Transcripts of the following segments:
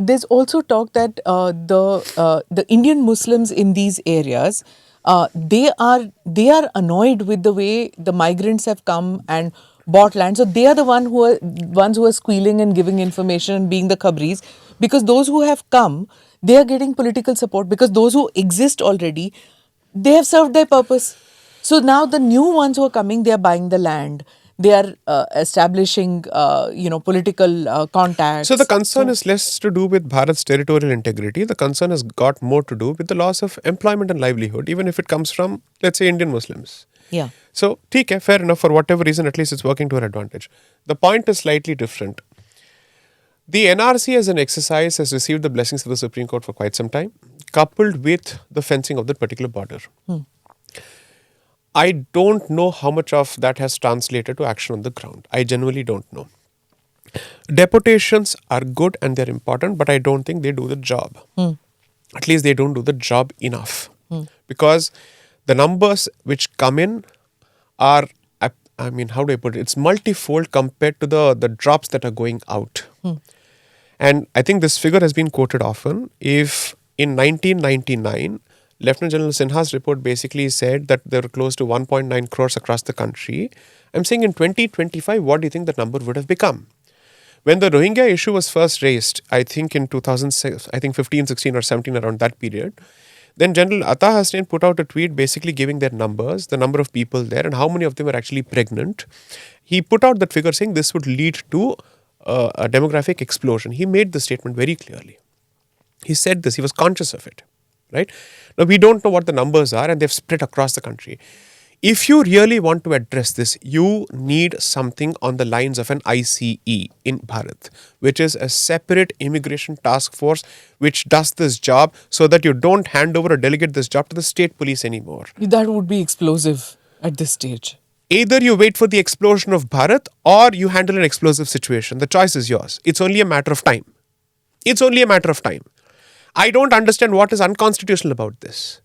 there's also talk that the Indian Muslims in these areas, they are annoyed with the way the migrants have come and bought land. So they are the ones who are squealing and giving information and being the khabris, because those who have come, they are getting political support, because those who exist already, they have served their purpose. So now the new ones who are coming, they are buying the land. They are establishing, political contacts. So the concern is less to do with Bharat's territorial integrity. The concern has got more to do with the loss of employment and livelihood, even if it comes from, let's say, Indian Muslims. Yeah. So, fair enough. For whatever reason, at least it's working to her advantage. The point is slightly different. The NRC as an exercise has received the blessings of the Supreme Court for quite some time, coupled with the fencing of that particular border. I don't know how much of that has translated to action on the ground. I genuinely don't know. Deportations are good and they're important, but I don't think they do the job. At least they don't do the job enough. Because the numbers which come in are, how do I put it? It's multifold compared to the drops that are going out. And I think this figure has been quoted often. If in 1999, Lieutenant General Sinha's report basically said that there were close to 1.9 crores across the country. I'm saying in 2025, what do you think that number would have become? When the Rohingya issue was first raised, I think in 2006, 15, 16 or 17, around that period, then General Atta Hasnain put out a tweet basically giving their numbers, the number of people there and how many of them were actually pregnant. He put out that figure saying this would lead to a demographic explosion. He made the statement very clearly. He said this, he was conscious of it. Right? Now, we don't know what the numbers are and they've spread across the country. If you really want to address this, you need something on the lines of an ICE in Bharat, which is a separate immigration task force which does this job so that you don't hand over or delegate this job to the state police anymore. That would be explosive at this stage. Either you wait for the explosion of Bharat or you handle an explosive situation. The choice is yours. It's only a matter of time. I don't understand what is unconstitutional about this.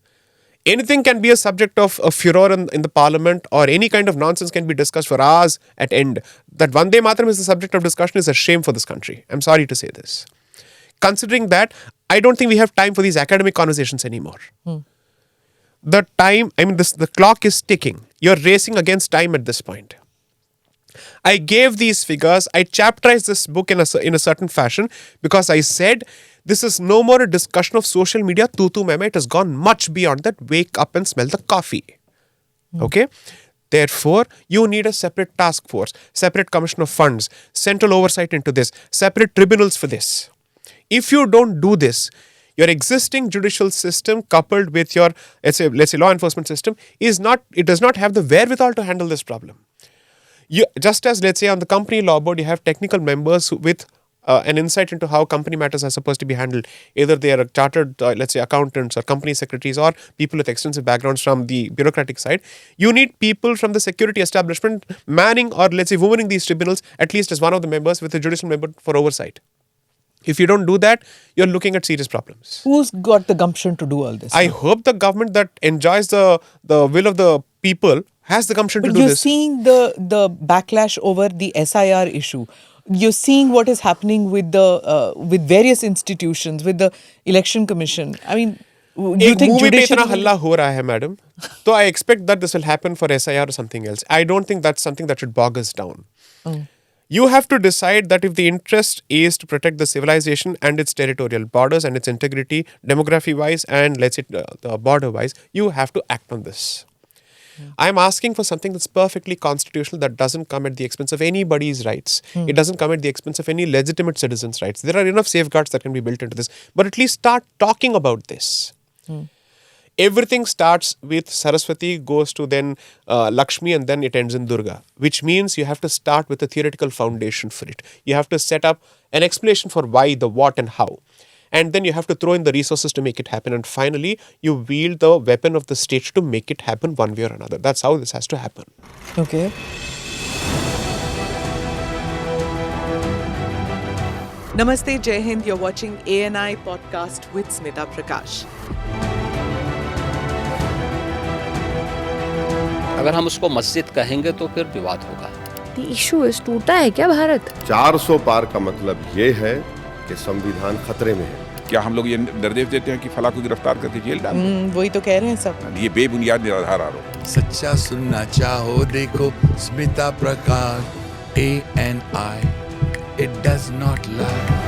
Anything can be a subject of a furor in the parliament, or any kind of nonsense can be discussed for hours at end. That Vande Mataram is the subject of discussion is a shame for this country. I'm sorry to say this. Considering that, I don't think we have time for these academic conversations anymore. The clock is ticking. You're racing against time at this point. I gave these figures, I chapterized this book in a certain fashion because I said, this is no more a discussion of social media, tu meme. It has gone much beyond that. Wake up and smell the coffee. Okay? Therefore, you need a separate task force, separate commission of funds, central oversight into this, separate tribunals for this. If you don't do this, your existing judicial system coupled with your, let's say law enforcement system it does not have the wherewithal to handle this problem. Just as, let's say, on the company law board, you have technical members with an insight into how company matters are supposed to be handled. Either they are chartered, let's say, accountants or company secretaries or people with extensive backgrounds from the bureaucratic side. You need people from the security establishment manning or, let's say, womaning these tribunals, at least as one of the members with a judicial member for oversight. If you don't do that, you're looking at serious problems. Who's got the gumption to do all this? I hope the government that enjoys the will of the people has the gumption to do this. But you're seeing the backlash over the SIR issue. You're seeing what is happening with with various institutions, with the election commission. I mean, do you think judiciary... halla ho raha hai, madam. So I expect that this will happen for SIR or something else. I don't think that's something that should bog us down. You have to decide that if the interest is to protect the civilization and its territorial borders and its integrity, demography-wise and, let's say, border-wise, you have to act on this. I'm asking for something that's perfectly constitutional, that doesn't come at the expense of anybody's rights. It doesn't come at the expense of any legitimate citizens' rights. There are enough safeguards that can be built into this. But at least start talking about this. Everything starts with Saraswati, goes to then Lakshmi, and then it ends in Durga. Which means you have to start with a theoretical foundation for it. You have to set up an explanation for why, the what and how. And then you have to throw in the resources to make it happen. And finally, you wield the weapon of the state to make it happen one way or another. That's how this has to happen. Okay. Namaste, Jai Hind. You're watching ANI podcast with Smita Prakash. अगर हम उसको मस्जिद कहेंगे तो फिर विवाद होगा. The issue is टूटा है क्या भारत? 400 पार का मतलब ये है कि संविधान खतरे में है। क्या हम लोग ये निर्देश देते हैं कि फला को गिरफ्तार करके जेल डाल दो? वही तो कह रहे हैं सब। ये बेबुनियाद निराधार आरोप। सच्चा सुनना चाहो देखो स्मिता प्रकाश ANI, it does not lie।